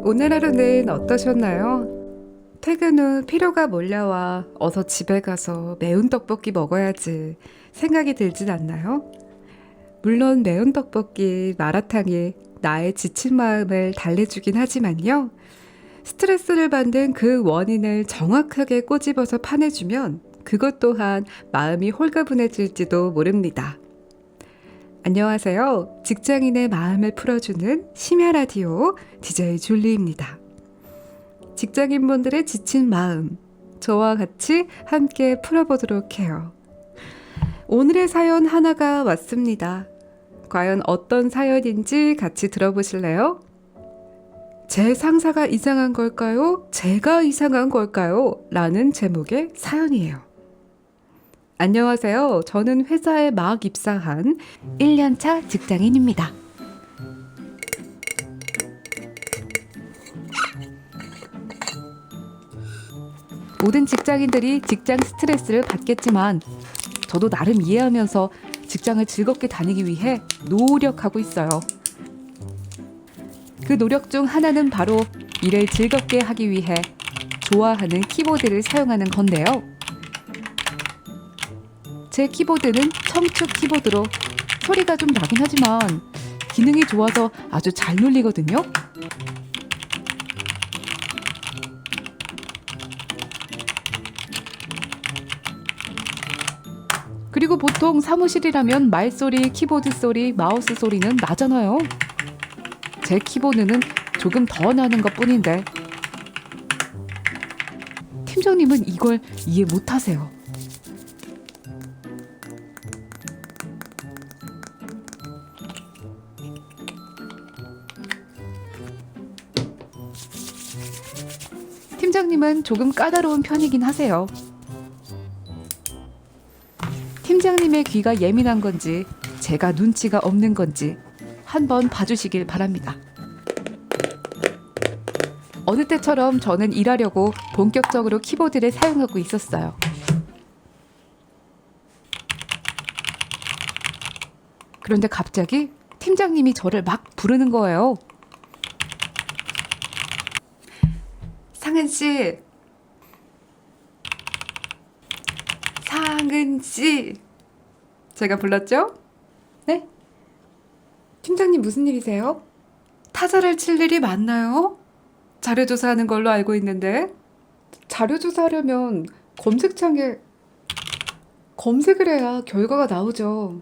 오늘 하루는 어떠셨나요? 퇴근 후 피로가 몰려와 어서 집에 가서 매운 떡볶이 먹어야지 생각이 들진 않나요? 물론 매운 떡볶이, 마라탕이 나의 지친 마음을 달래주긴 하지만요. 스트레스를 받는 그 원인을 정확하게 꼬집어서 파내주면 그것 또한 마음이 홀가분해질지도 모릅니다. 안녕하세요. 직장인의 마음을 풀어주는 심야 라디오 DJ 줄리입니다. 직장인분들의 지친 마음, 저와 같이 함께 풀어보도록 해요. 오늘의 사연 하나가 왔습니다. 과연 어떤 사연인지 같이 들어보실래요? 제 상사가 이상한 걸까요? 제가 이상한 걸까요? 라는 제목의 사연이에요. 안녕하세요. 저는 회사에 막 입사한 1년차 직장인입니다. 모든 직장인들이 직장 스트레스를 받겠지만 저도 나름 이해하면서 직장을 즐겁게 다니기 위해 노력하고 있어요. 그 노력 중 하나는 바로 일을 즐겁게 하기 위해 좋아하는 키보드를 사용하는 건데요. 제 키보드는 청축 키보드로 소리가 좀 나긴 하지만 기능이 좋아서 아주 잘 눌리거든요. 그리고 보통 사무실이라면 말소리, 키보드 소리, 마우스 소리는 나잖아요. 제 키보드는 조금 더 나는 것 뿐인데 팀장님은 이걸 이해 못하세요. 팀장님은 조금 까다로운 편이긴 하세요. 팀장님의 귀가 예민한 건지 제가 눈치가 없는 건지 한번 봐주시길 바랍니다. 어느 때처럼 저는 일하려고 본격적으로 키보드를 사용하고 있었어요. 그런데 갑자기 팀장님이 저를 막 부르는 거예요. 상은씨, 상은씨. 제가 불렀죠? 네? 팀장님 무슨 일이세요? 타자를 칠 일이 많나요? 자료조사하는 걸로 알고 있는데. 자료조사하려면 검색창에 검색을 해야 결과가 나오죠.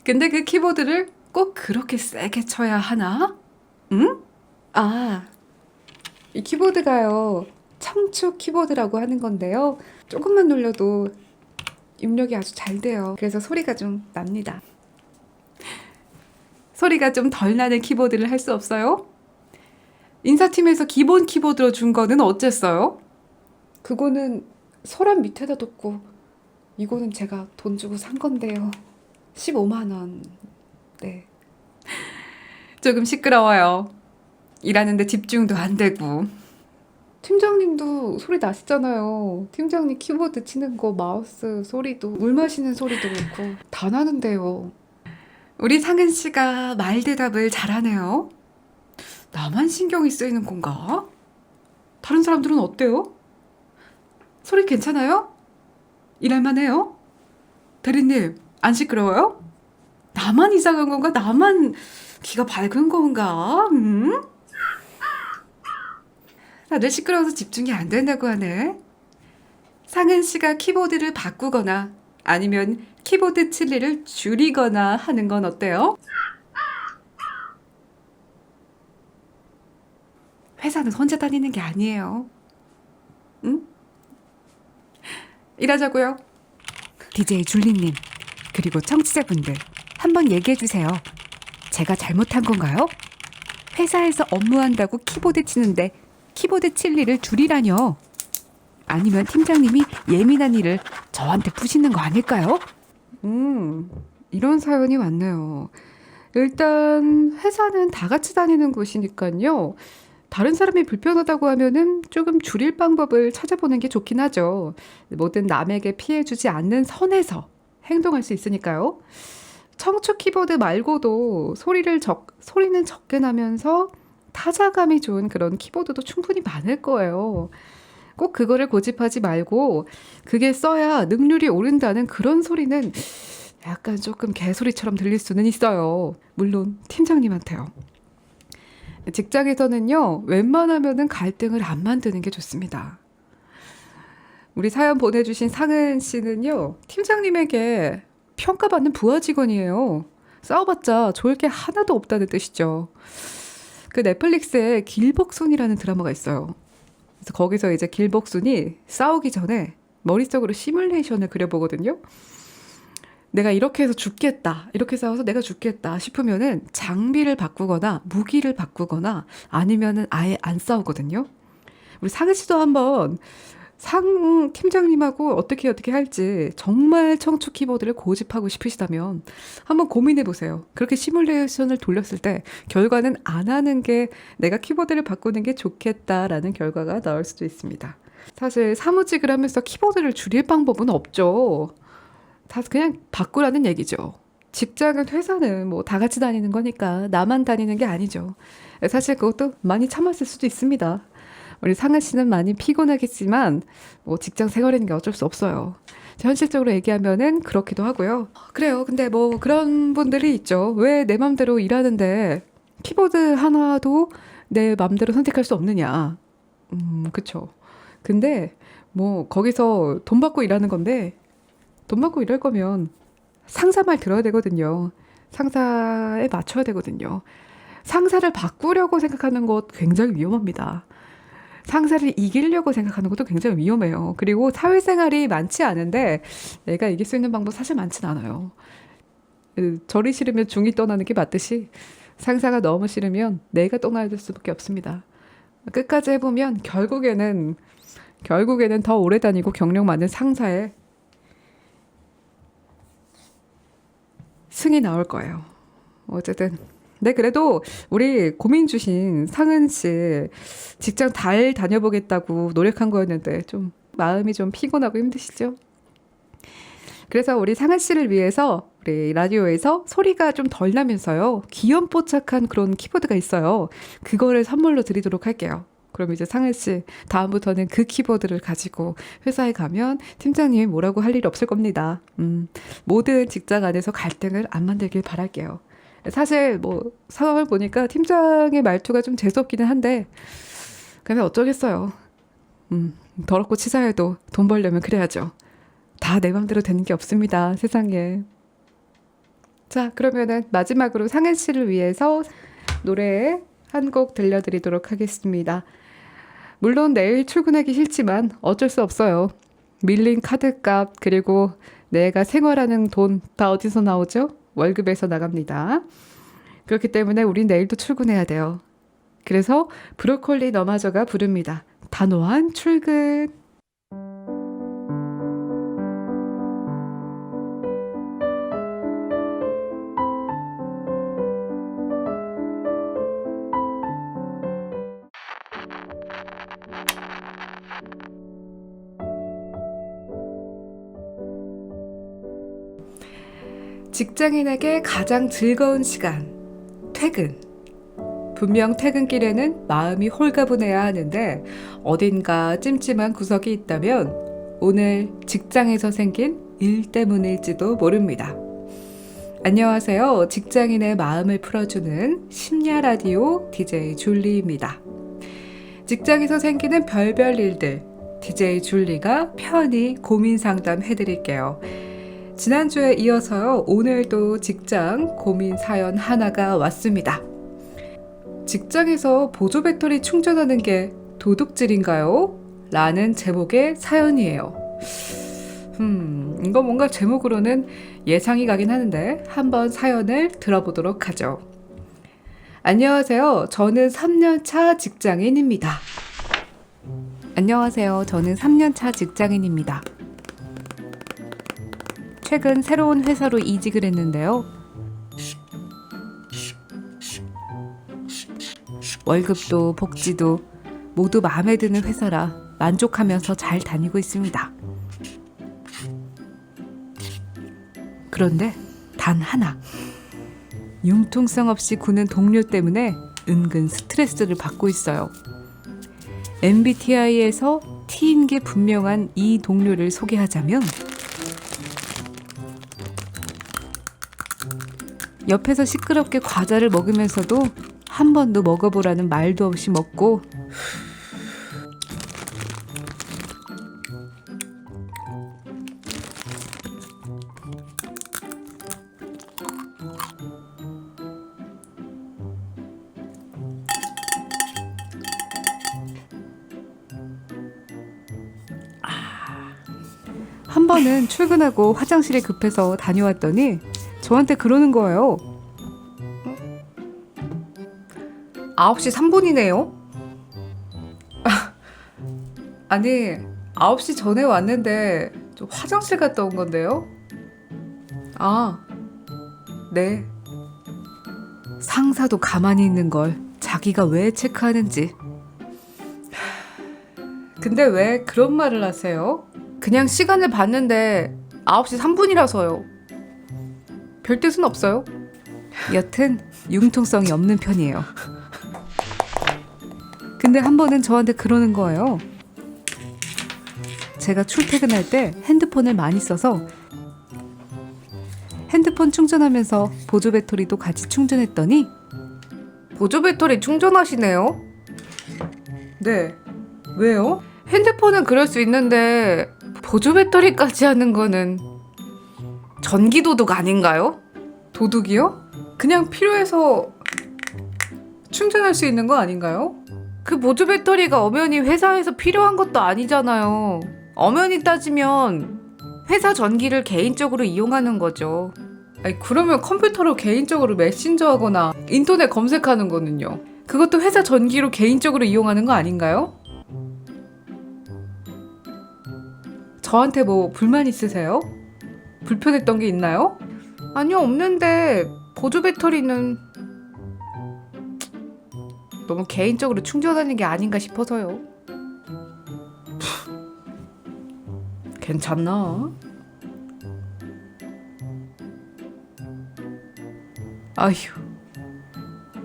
근데 그 키보드를 꼭 그렇게 세게 쳐야 하나? 응? 이 키보드가요, 청축 키보드라고 하는 건데요. 조금만 눌러도 입력이 아주 잘 돼요. 그래서 소리가 좀 납니다. 소리가 좀 덜 나는 키보드를 할 수 없어요? 인사팀에서 기본 키보드로 준 거는 어쨌어요? 그거는 서랍 밑에다 뒀고, 이거는 제가 돈 주고 산 건데요. 15만 원. 네. 조금 시끄러워요. 일하는데 집중도 안 되고. 팀장님도 소리 나시잖아요. 팀장님 키보드 치는 거, 마우스 소리도, 물 마시는 소리도 그렇고 다 나는데요. 우리 상은 씨가 말 대답을 잘하네요. 나만 신경이 쓰이는 건가? 다른 사람들은 어때요? 소리 괜찮아요? 일할만 해요? 대리님, 안 시끄러워요? 나만 이상한 건가? 나만 귀가 밝은 건가? 다들 시끄러워서 집중이 안 된다고 하네. 상은 씨가 키보드를 바꾸거나 아니면 키보드 칠 일을 줄이거나 하는 건 어때요? 회사는 혼자 다니는 게 아니에요. 응? 일하자고요. DJ 줄리님, 그리고 청취자분들, 한번 얘기해주세요. 제가 잘못한 건가요? 회사에서 업무한다고 키보드 치는데 키보드 칠 일을 줄이라뇨. 아니면 팀장님이 예민한 일을 저한테 푸시는 거 아닐까요? 이런 사연이 왔네요. 일단 회사는 다 같이 다니는 곳이니까요. 다른 사람이 불편하다고 하면은 조금 줄일 방법을 찾아보는 게 좋긴 하죠. 뭐든 남에게 피해 주지 않는 선에서 행동할 수 있으니까요. 청축 키보드 말고도 소리는 적게 나면서 타자감이 좋은 그런 키보드도 충분히 많을 거예요. 꼭 그거를 고집하지 말고 그게 써야 능률이 오른다는 그런 소리는 약간 조금 개소리처럼 들릴 수는 있어요. 물론 팀장님한테요. 직장에서는요, 웬만하면은 갈등을 안 만드는 게 좋습니다. 우리 사연 보내주신 상은 씨는요, 팀장님에게 평가받는 부하 직원이에요. 싸워봤자 좋을 게 하나도 없다는 뜻이죠. 그 넷플릭스에 길복순이라는 드라마가 있어요. 그래서 거기서 이제 길복순이 싸우기 전에 머릿속으로 시뮬레이션을 그려보거든요. 내가 이렇게 해서 죽겠다. 이렇게 싸워서 내가 죽겠다 싶으면은 장비를 바꾸거나 무기를 바꾸거나 아니면은 아예 안 싸우거든요. 우리 상은 씨도 한번 상 팀장님하고 어떻게 할지 정말 청축 키보드를 고집하고 싶으시다면 한번 고민해 보세요. 그렇게 시뮬레이션을 돌렸을 때 결과는 안 하는 게 내가 키보드를 바꾸는 게 좋겠다라는 결과가 나올 수도 있습니다. 사실 사무직을 하면서 키보드를 줄일 방법은 없죠. 다 그냥 바꾸라는 얘기죠. 직장은 회사는 뭐 다 같이 다니는 거니까 나만 다니는 게 아니죠. 사실 그것도 많이 참았을 수도 있습니다. 우리 상은 씨는 많이 피곤하겠지만 뭐 직장 생활이라는 게 어쩔 수 없어요. 현실적으로 얘기하면은 그렇기도 하고요. 그래요. 근데 뭐 그런 분들이 있죠. 왜 내 맘대로 일하는데 키보드 하나도 내 맘대로 선택할 수 없느냐. 그쵸. 근데 뭐 거기서 돈 받고 일하는 건데 돈 받고 일할 거면 상사 말 들어야 되거든요. 상사에 맞춰야 되거든요. 상사를 바꾸려고 생각하는 것 굉장히 위험합니다. 상사를 이기려고 생각하는 것도 굉장히 위험해요. 그리고 사회생활이 많지 않은데 내가 이길 수 있는 방법 사실 많진 않아요. 저리 싫으면 중이 떠나는 게 맞듯이 상사가 너무 싫으면 내가 떠나야 될 수밖에 없습니다. 끝까지 해보면 결국에는 더 오래 다니고 경력 많은 상사의 승이 나올 거예요. 어쨌든 네, 그래도 우리 고민 주신 상은 씨 직장 잘 다녀보겠다고 노력한 거였는데 좀 마음이 좀 피곤하고 힘드시죠? 그래서 우리 상은 씨를 위해서 우리 라디오에서 소리가 좀 덜 나면서요. 귀염뽀짝한 그런 키보드가 있어요. 그거를 선물로 드리도록 할게요. 그럼 이제 상은 씨 다음부터는 그 키보드를 가지고 회사에 가면 팀장님이 뭐라고 할 일이 없을 겁니다. 모든 직장 안에서 갈등을 안 만들길 바랄게요. 사실 뭐 상황을 보니까 팀장의 말투가 좀 재수없기는 한데 그러면 어쩌겠어요. 더럽고 치사해도 돈 벌려면 그래야죠. 다 내 맘대로 되는 게 없습니다. 세상에. 자, 그러면은 마지막으로 상은 씨를 위해서 노래 한 곡 들려드리도록 하겠습니다. 물론 내일 출근하기 싫지만 어쩔 수 없어요. 밀린 카드값 그리고 내가 생활하는 돈 다 어디서 나오죠? 월급에서 나갑니다. 그렇기 때문에 우린 내일도 출근해야 돼요. 그래서 브로콜리 너마저가 부릅니다. 단호한 출근. 직장인에게 가장 즐거운 시간, 퇴근. 분명 퇴근길에는 마음이 홀가분해야 하는데 어딘가 찜찜한 구석이 있다면 오늘 직장에서 생긴 일 때문일지도 모릅니다. 안녕하세요. 직장인의 마음을 풀어주는 심야 라디오 DJ 줄리입니다. 직장에서 생기는 별별 일들, DJ 줄리가 편히 고민 상담 해드릴게요. 지난주에 이어서요, 오늘도 직장 고민 사연 하나가 왔습니다. 직장에서 보조 배터리 충전하는 게 도둑질인가요? 라는 제목의 사연이에요. 이거 뭔가 제목으로는 예상이 가긴 하는데 한번 사연을 들어보도록 하죠. 안녕하세요. 저는 3년차 직장인입니다. 안녕하세요. 저는 3년차 직장인입니다. 최근 새로운 회사로 이직을 했는데요. 월급도 복지도 모두 마음에 드는 회사라 만족하면서 잘 다니고 있습니다. 그런데 단 하나, 융통성 없이 구는 동료 때문에 은근 스트레스를 받고 있어요. MBTI에서 T인 게 분명한 이 동료를 소개하자면, 옆에서 시끄럽게 과자를 먹으면서도 한 번도 먹어보라는 말도 없이 먹고, 한 번은 출근하고 화장실에 급해서 다녀왔더니 저한테 그러는 거예요. 9시 3분이네요? 아니, 9시 전에 왔는데 좀 화장실 갔다 온 건데요? 아, 네. 상사도 가만히 있는 걸 자기가 왜 체크하는지. 근데 왜 그런 말을 하세요? 그냥 시간을 봤는데 9시 3분이라서요. 별 뜻은 없어요. 여튼 융통성이 없는 편이에요. 근데 한 번은 저한테 그러는 거예요. 제가 출퇴근할 때 핸드폰을 많이 써서 핸드폰 충전하면서 보조 배터리도 같이 충전했더니, 보조 배터리 충전하시네요? 네. 왜요? 핸드폰은 그럴 수 있는데 보조 배터리까지 하는 거는 전기 도둑 아닌가요? 도둑이요? 그냥 필요해서 충전할 수 있는 거 아닌가요? 그 보조 배터리가 엄연히 회사에서 필요한 것도 아니잖아요. 엄연히 따지면 회사 전기를 개인적으로 이용하는 거죠. 아니, 그러면 컴퓨터로 개인적으로 메신저 하거나 인터넷 검색하는 거는요? 그것도 회사 전기로 개인적으로 이용하는 거 아닌가요? 저한테 뭐 불만 있으세요? 불편했던 게 있나요? 아니요, 없는데 보조 배터리는 너무 개인적으로 충전하는 게 아닌가 싶어서요. 괜찮나? 아휴,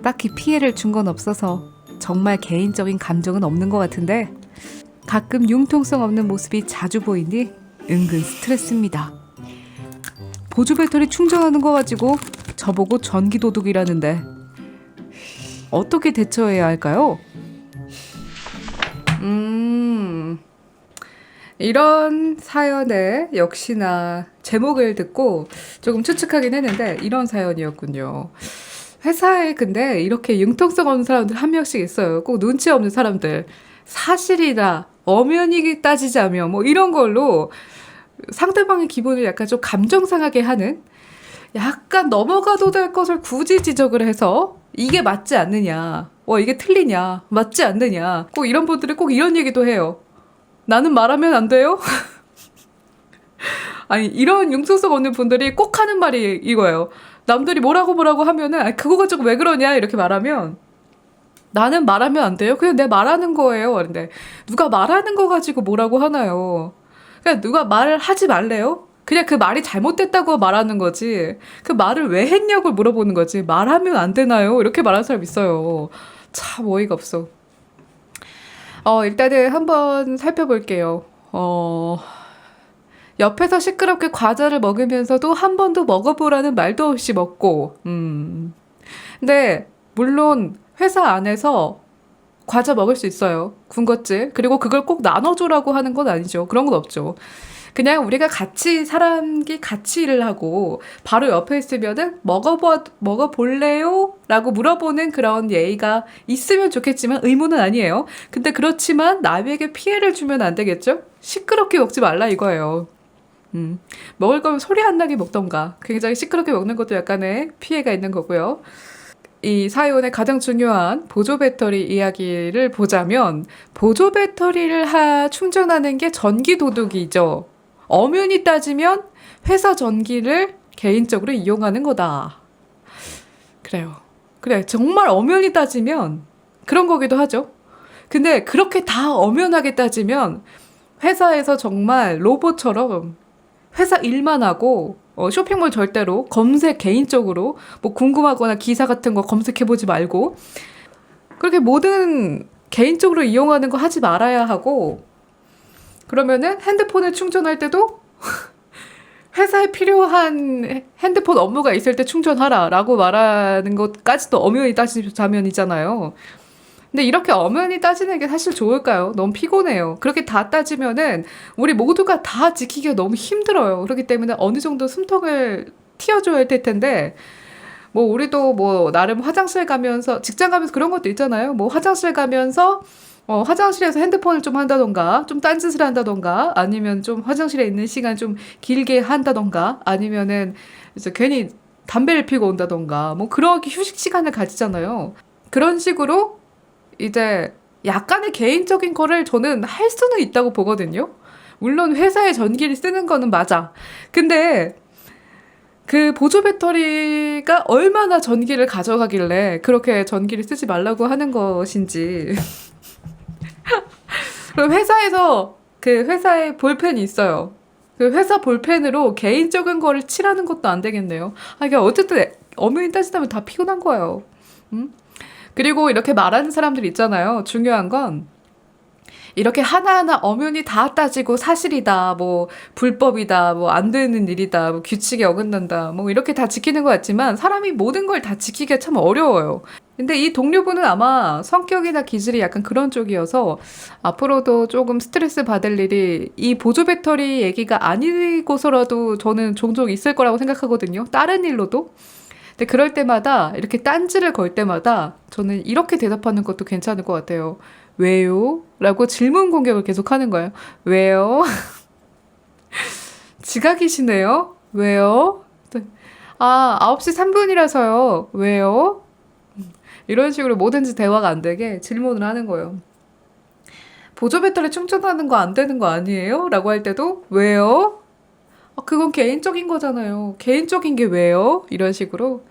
딱히 피해를 준 건 없어서 정말 개인적인 감정은 없는 것 같은데, 가끔 융통성 없는 모습이 자주 보이니 은근 스트레스입니다. 보조 배터리 충전하는 거 가지고 저보고 전기 도둑이라는데 어떻게 대처해야 할까요? 이런 사연에 역시나 제목을 듣고 조금 추측하긴 했는데 이런 사연이었군요. 회사에 근데 이렇게 융통성 없는 사람들 한 명씩 있어요. 꼭 눈치 없는 사람들. 사실이다, 엄연히 따지자면 뭐 이런 걸로 상대방의 기분을 약간 좀 감정 상하게 하는, 약간 넘어가도 될 것을 굳이 지적을 해서 이게 맞지 않느냐, 이게 틀리냐, 맞지 않느냐, 꼭 이런 분들은 꼭 이런 얘기도 해요. 나는 말하면 안 돼요? 아니, 이런 융통성 없는 분들이 꼭 하는 말이 이거예요. 남들이 뭐라고 하면은 그거 가지고 왜 그러냐 이렇게 말하면, 나는 말하면 안 돼요? 그냥 내 말하는 거예요. 근데 누가 말하는 거 가지고 뭐라고 하나요? 그냥 누가 말을 하지 말래요? 그냥 그 말이 잘못됐다고 말하는 거지. 그 말을 왜 했냐고 물어보는 거지. 말하면 안 되나요? 이렇게 말하는 사람 있어요. 참 어이가 없어. 일단은 한번 살펴볼게요. 옆에서 시끄럽게 과자를 먹으면서도 한 번도 먹어보라는 말도 없이 먹고, 근데 물론 회사 안에서 과자 먹을 수 있어요. 군것질. 그리고 그걸 꼭 나눠줘라고 하는 건 아니죠. 그런 건 없죠. 그냥 우리가 사람이 같이 일을 하고 바로 옆에 있으면은 먹어볼래요? 라고 물어보는 그런 예의가 있으면 좋겠지만 의무는 아니에요. 근데 그렇지만 남에게 피해를 주면 안 되겠죠? 시끄럽게 먹지 말라 이거예요. 먹을 거면 소리 안 나게 먹던가. 굉장히 시끄럽게 먹는 것도 약간의 피해가 있는 거고요. 이 사연의 가장 중요한 보조 배터리 이야기를 보자면, 보조 배터리를 충전하는 게 전기 도둑이죠. 엄연히 따지면 회사 전기를 개인적으로 이용하는 거다. 그래요. 그래, 정말 엄연히 따지면 그런 거기도 하죠. 근데 그렇게 다 엄연하게 따지면 회사에서 정말 로봇처럼 회사 일만 하고 쇼핑몰 절대로 검색 개인적으로 뭐 궁금하거나 기사 같은 거 검색해보지 말고 그렇게 모든 개인적으로 이용하는 거 하지 말아야 하고 그러면은 핸드폰을 충전할 때도 회사에 필요한 핸드폰 업무가 있을 때 충전하라 라고 말하는 것까지도 엄연히 따지자면이잖아요. 근데 이렇게 엄연히 따지는 게 사실 좋을까요? 너무 피곤해요. 그렇게 다 따지면은 우리 모두가 다 지키기가 너무 힘들어요. 그렇기 때문에 어느 정도 숨통을 틔워줘야 할 텐데 뭐 우리도 뭐 나름 화장실 가면서 직장 가면서 그런 것도 있잖아요. 뭐 화장실 가면서 화장실에서 핸드폰을 좀 한다던가 좀 딴짓을 한다던가 아니면 좀 화장실에 있는 시간 좀 길게 한다던가 아니면은 이제 괜히 담배를 피고 온다던가 뭐 그렇게 휴식 시간을 가지잖아요. 그런 식으로 이제 약간의 개인적인 거를 저는 할 수는 있다고 보거든요. 물론 회사에 전기를 쓰는 거는 맞아. 근데 그 보조 배터리가 얼마나 전기를 가져가길래 그렇게 전기를 쓰지 말라고 하는 것인지. 그럼 회사에서 그 회사에 볼펜이 있어요. 그 회사 볼펜으로 개인적인 거를 칠하는 것도 안 되겠네요. 아, 이게 어쨌든 엄연히 따지자면 다 피곤한 거예요. 음? 그리고 이렇게 말하는 사람들 있잖아요. 중요한 건 이렇게 하나하나 엄연히 다 따지고 사실이다, 뭐 불법이다, 뭐 안 되는 일이다, 뭐 규칙에 어긋난다, 뭐 이렇게 다 지키는 것 같지만 사람이 모든 걸 다 지키기가 참 어려워요. 근데 이 동료분은 아마 성격이나 기질이 약간 그런 쪽이어서 앞으로도 조금 스트레스 받을 일이 이 보조 배터리 얘기가 아니고서라도 저는 종종 있을 거라고 생각하거든요. 다른 일로도. 근데 그럴 때마다 이렇게 딴지를 걸 때마다 저는 이렇게 대답하는 것도 괜찮을 것 같아요. 왜요? 라고 질문 공격을 계속 하는 거예요. 왜요? 지각이시네요? 왜요? 아, 9시 3분이라서요. 왜요? 이런 식으로 뭐든지 대화가 안 되게 질문을 하는 거예요. 보조 배터리 충전하는 거 안 되는 거 아니에요? 라고 할 때도 왜요? 아, 그건 개인적인 거잖아요. 개인적인 게 왜요? 이런 식으로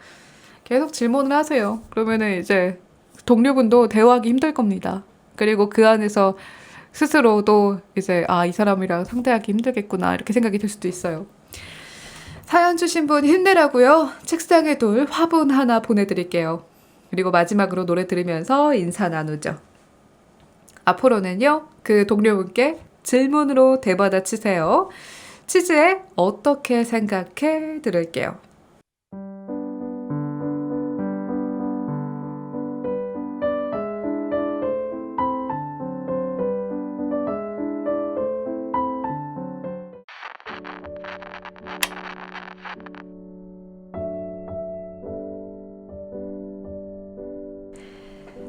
계속 질문을 하세요. 그러면은 이제 동료분도 대화하기 힘들 겁니다. 그리고 그 안에서 스스로도 이제 아, 이 사람이랑 상대하기 힘들겠구나 이렇게 생각이 들 수도 있어요. 사연 주신 분 힘내라고요. 책상에 둘 화분 하나 보내드릴게요. 그리고 마지막으로 노래 들으면서 인사 나누죠. 앞으로는요, 그 동료분께 질문으로 대받아 치세요. 치즈에 어떻게 생각해 들을게요.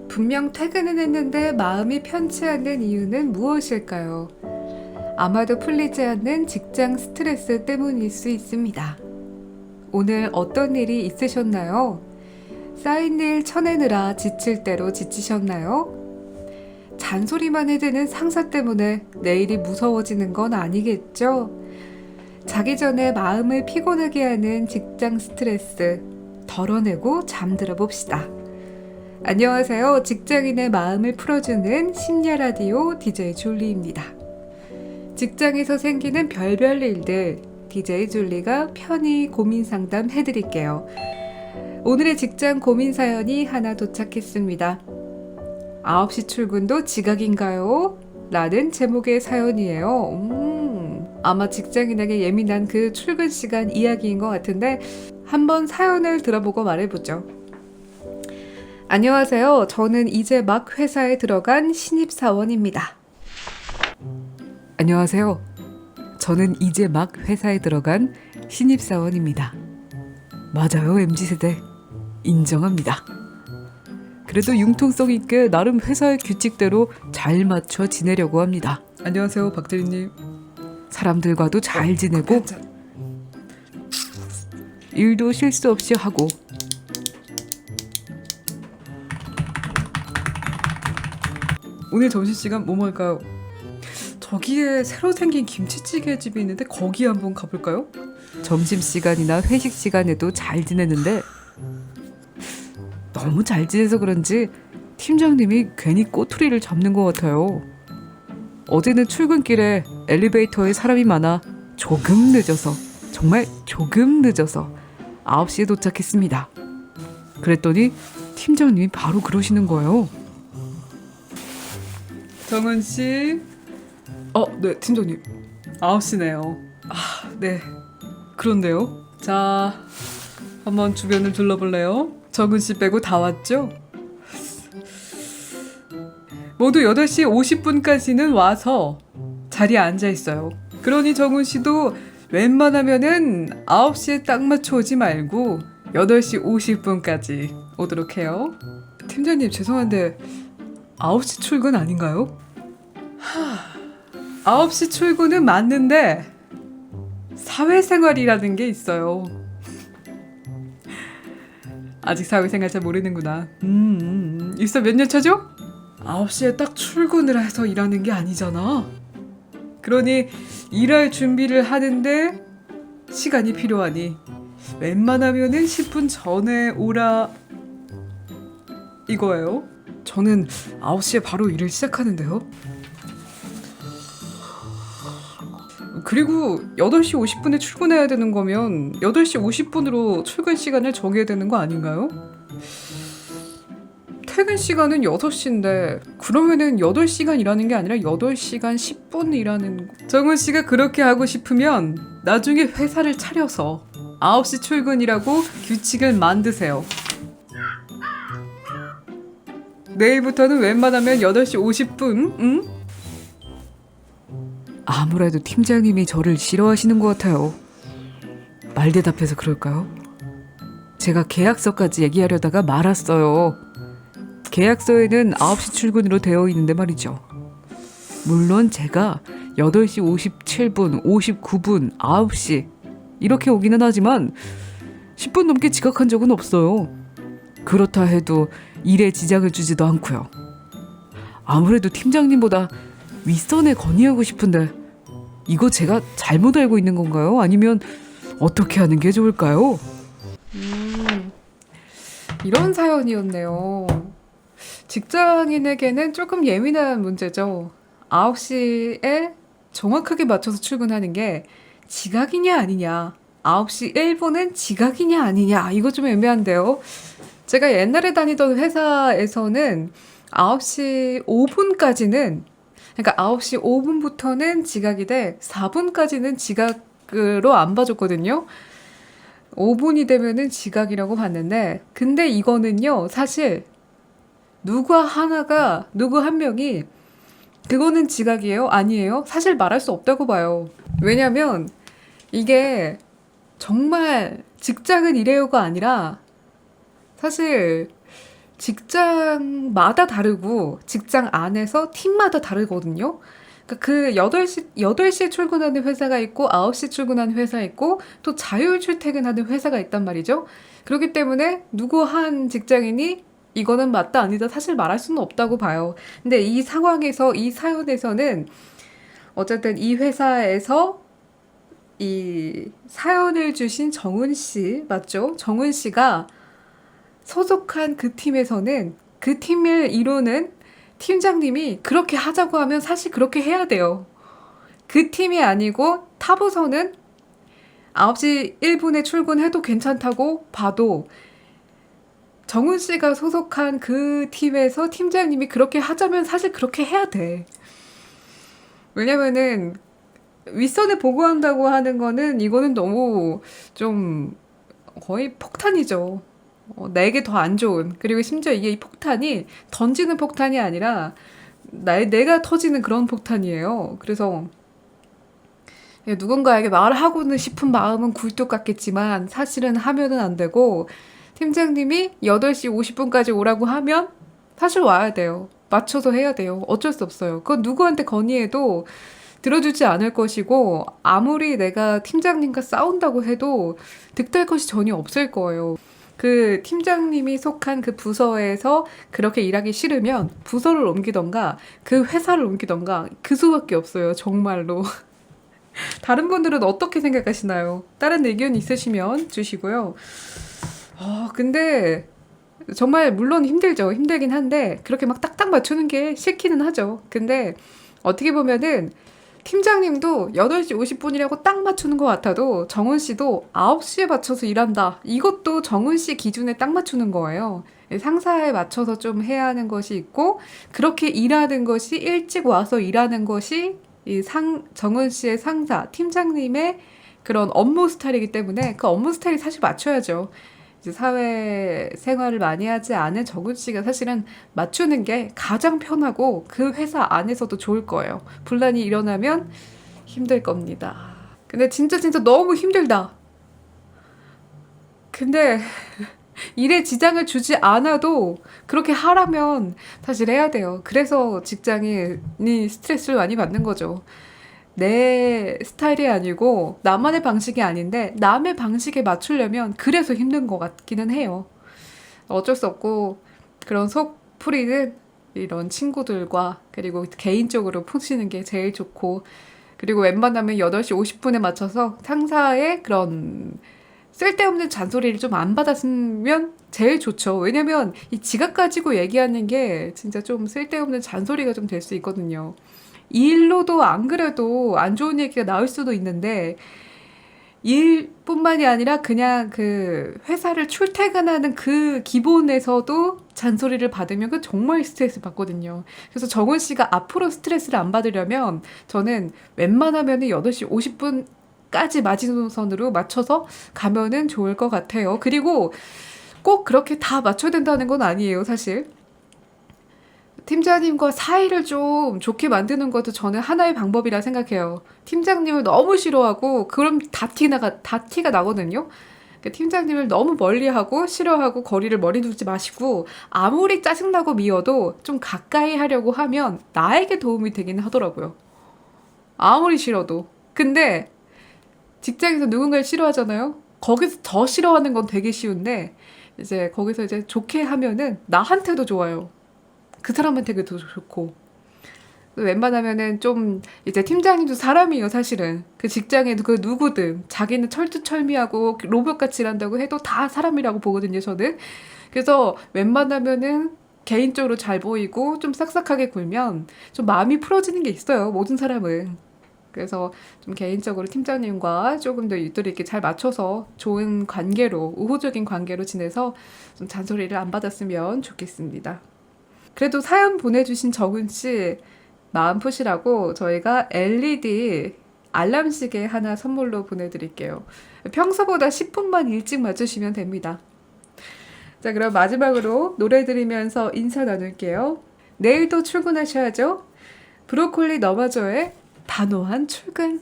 분명 퇴근은 했는데 마음이 편치 않는 이유는 무엇일까요? 아마도 풀리지 않는 직장 스트레스 때문일 수 있습니다. 오늘 어떤 일이 있으셨나요? 쌓인 일 쳐내느라 지칠 대로 지치셨나요? 잔소리만 해대는 상사 때문에 내일이 무서워지는 건 아니겠죠? 자기 전에 마음을 피곤하게 하는 직장 스트레스 덜어내고 잠들어 봅시다. 안녕하세요. 직장인의 마음을 풀어주는 심야라디오 DJ 줄리입니다. 직장에서 생기는 별별 일들 DJ 줄리가 편히 고민 상담 해드릴게요. 오늘의 직장 고민 사연이 하나 도착했습니다. 9시 출근도 지각인가요? 라는 제목의 사연이에요. 아마 직장인에게 예민한 그 출근 시간 이야기인 것 같은데 한번 사연을 들어보고 말해보죠. 안녕하세요. 저는 이제 막 회사에 들어간 신입사원입니다. 안녕하세요. 저는 이제 막 회사에 들어간 신입사원입니다. 맞아요, MZ세대. 인정합니다. 그래도 융통성 있게 나름 회사의 규칙대로 잘 맞춰 지내려고 합니다. 안녕하세요, 박대리님. 사람들과도 잘 지내고 일도 실수 없이 하고 오늘 점심시간 뭐 먹을까요? 저기에 새로 생긴 김치찌개 집이 있는데 거기 한번 가볼까요? 점심시간이나 회식 시간에도 잘 지내는데 너무 잘 지내서 그런지 팀장님이 괜히 꼬투리를 잡는 것 같아요. 어제는 출근길에 엘리베이터에 사람이 많아 조금 늦어서, 정말 조금 늦어서 9시에 도착했습니다. 그랬더니 팀장님이 바로 그러시는 거예요. 정은 씨. 네, 팀장님. 9시네요. 네. 그런데요. 자, 한번 주변을 둘러볼래요? 정은 씨 빼고 다 왔죠? 모두 8시 50분까지는 와서 자리에 앉아 있어요. 그러니 정은 씨도 웬만하면은 9시에 딱 맞춰 오지 말고 8시 50분까지 오도록 해요. 팀장님 죄송한데 9시 출근 아닌가요? 9시 출근은 맞는데 사회생활이라는 게 있어요. 아직 사회생활 잘 모르는구나. 있어 몇 년 차죠? 9시에 딱 출근을 해서 일하는 게 아니잖아. 그러니 일할 준비를 하는데 시간이 필요하니 웬만하면은 10분 전에 오라 이거예요. 저는 9시에 바로 일을 시작하는데요. 그리고 8시 50분에 출근해야 되는 거면 8시 50분으로 출근 시간을 정해야 되는 거 아닌가요? 퇴근 시간은 6시인데 그러면은 8시간 일하는 게 아니라 8시간 10분 일하는 거. 정은 씨가 그렇게 하고 싶으면 나중에 회사를 차려서 9시 출근이라고 규칙을 만드세요. 내일부터는 웬만하면 8시 50분, 응? 아무래도 팀장님이 저를 싫어하시는 것 같아요. 말대답해서 그럴까요? 제가 계약서까지 얘기하려다가 말았어요. 계약서에는 9시 출근으로 되어 있는데 말이죠. 물론 제가 8시 57분, 59분, 9시 이렇게 오기는 하지만 10분 넘게 지각한 적은 없어요. 그렇다 해도 일에 지장을 주지도 않고요. 아무래도 팀장님보다 윗선에 건의하고 싶은데 이거 제가 잘못 알고 있는 건가요? 아니면 어떻게 하는 게 좋을까요? 이런 사연이었네요. 직장인에게는 조금 예민한 문제죠. 9시에 정확하게 맞춰서 출근하는 게 지각이냐 아니냐. 9시 1분은 지각이냐 아니냐. 이거 좀 애매한데요. 제가 옛날에 다니던 회사에서는 9시 5분까지는, 그러니까 9시 5분부터는 지각이 돼 4분까지는 지각으로 안 봐줬거든요. 5분이 되면은 지각이라고 봤는데, 근데 이거는요, 사실 누구 한 명이 그거는 지각이에요? 아니에요? 사실 말할 수 없다고 봐요. 왜냐면 이게 정말 직장은 이래요가 아니라 사실 직장마다 다르고 직장 안에서 팀마다 다르거든요. 그러니까 그 8시에 출근하는 회사가 있고 9시 출근하는 회사 있고 또 자율 출퇴근하는 회사가 있단 말이죠. 그렇기 때문에 누구 한 직장인이 이거는 맞다 아니다 사실 말할 수는 없다고 봐요. 근데 이 상황에서 이 사연에서는 어쨌든 이 회사에서 이 사연을 주신 정은 씨 맞죠? 정은 씨가 소속한 그 팀에서는 그 팀을 이루는 팀장님이 그렇게 하자고 하면 사실 그렇게 해야 돼요. 그 팀이 아니고 타부서는 9시 1분에 출근해도 괜찮다고 봐도 정은 씨가 소속한 그 팀에서 팀장님이 그렇게 하자면 사실 그렇게 해야 돼. 왜냐면은 윗선에 보고한다고 하는 거는 이거는 너무 좀 거의 폭탄이죠. 내게 더 안 좋은. 그리고 심지어 이게 이 폭탄이 던지는 폭탄이 아니라 내가 터지는 그런 폭탄이에요. 그래서 누군가에게 말하고는 싶은 마음은 굴뚝 같겠지만 사실은 하면은 안 되고 팀장님이 8시 50분까지 오라고 하면 사실 와야 돼요. 맞춰서 해야 돼요. 어쩔 수 없어요. 그건 누구한테 건의해도 들어주지 않을 것이고 아무리 내가 팀장님과 싸운다고 해도 득될 것이 전혀 없을 거예요. 그 팀장님이 속한 그 부서에서 그렇게 일하기 싫으면 부서를 옮기던가 그 회사를 옮기던가 그 수밖에 없어요. 정말로. 다른 분들은 어떻게 생각하시나요? 다른 의견 있으시면 주시고요. 근데 정말 물론 힘들죠. 힘들긴 한데 그렇게 막 딱딱 맞추는 게 싫기는 하죠. 근데 어떻게 보면은 팀장님도 8시 50분이라고 딱 맞추는 것 같아도 정은 씨도 9시에 맞춰서 일한다. 이것도 정은 씨 기준에 딱 맞추는 거예요. 상사에 맞춰서 좀 해야 하는 것이 있고 그렇게 일하는 것이 일찍 와서 일하는 것이 정은 씨의 상사, 팀장님의 그런 업무 스타일이기 때문에 그 업무 스타일이 사실 맞춰야죠. 이제 사회 생활을 많이 하지 않은 정은 씨가 사실은 맞추는 게 가장 편하고 그 회사 안에서도 좋을 거예요. 분란이 일어나면 힘들 겁니다. 근데 진짜 너무 힘들다. 근데 일에 지장을 주지 않아도 그렇게 하라면 사실 해야 돼요. 그래서 직장인이 스트레스를 많이 받는 거죠. 내 스타일이 아니고 나만의 방식이 아닌데 남의 방식에 맞추려면 그래서 힘든 것 같기는 해요. 어쩔 수 없고 그런 속풀이는 이런 친구들과 그리고 개인적으로 푸시는 게 제일 좋고 그리고 웬만하면 8시 50분에 맞춰서 상사의 그런 쓸데없는 잔소리를 좀 안 받았으면 제일 좋죠. 왜냐면 이 지각 가지고 얘기하는 게 진짜 좀 쓸데없는 잔소리가 좀 될 수 있거든요. 이 일로도 안 그래도 안 좋은 얘기가 나올 수도 있는데 일뿐만이 아니라 그냥 그 회사를 출퇴근하는 그 기본에서도 잔소리를 받으면 그 정말 스트레스 받거든요. 그래서 정은 씨가 앞으로 스트레스를 안 받으려면 저는 웬만하면 8시 50분까지 마지노선으로 맞춰서 가면은 좋을 것 같아요. 그리고 꼭 그렇게 다 맞춰야 된다는 건 아니에요, 사실. 팀장님과 사이를 좀 좋게 만드는 것도 저는 하나의 방법이라 생각해요. 팀장님을 너무 싫어하고, 그럼 다 티가 나거든요? 그러니까 팀장님을 너무 멀리하고, 싫어하고, 거리를 멀리 두지 마시고, 아무리 짜증나고 미워도 좀 가까이 하려고 하면 나에게 도움이 되긴 하더라고요. 아무리 싫어도. 근데 직장에서 누군가를 싫어하잖아요? 거기서 더 싫어하는 건 되게 쉬운데, 이제 거기서 이제 좋게 하면은 나한테도 좋아요. 그 사람한테 더 좋고. 웬만하면은 좀 이제 팀장님도 사람이에요, 사실은. 그 직장에도 그 누구든 자기는 철두철미하고 로봇같이 일한다고 해도 다 사람이라고 보거든요, 저는. 그래서 웬만하면은 개인적으로 잘 보이고 좀 싹싹하게 굴면 좀 마음이 풀어지는 게 있어요, 모든 사람은. 그래서 좀 개인적으로 팀장님과 조금 더 유도리 있게 잘 맞춰서 좋은 관계로, 우호적인 관계로 지내서 좀 잔소리를 안 받았으면 좋겠습니다. 그래도 사연 보내주신 정은 씨 마음 푸시라고 저희가 LED 알람 시계 하나 선물로 보내드릴게요. 평소보다 10분만 일찍 맞추시면 됩니다. 자, 그럼 마지막으로 노래 들으면서 인사 나눌게요. 내일도 출근하셔야죠. 브로콜리 너마저의 단호한 출근.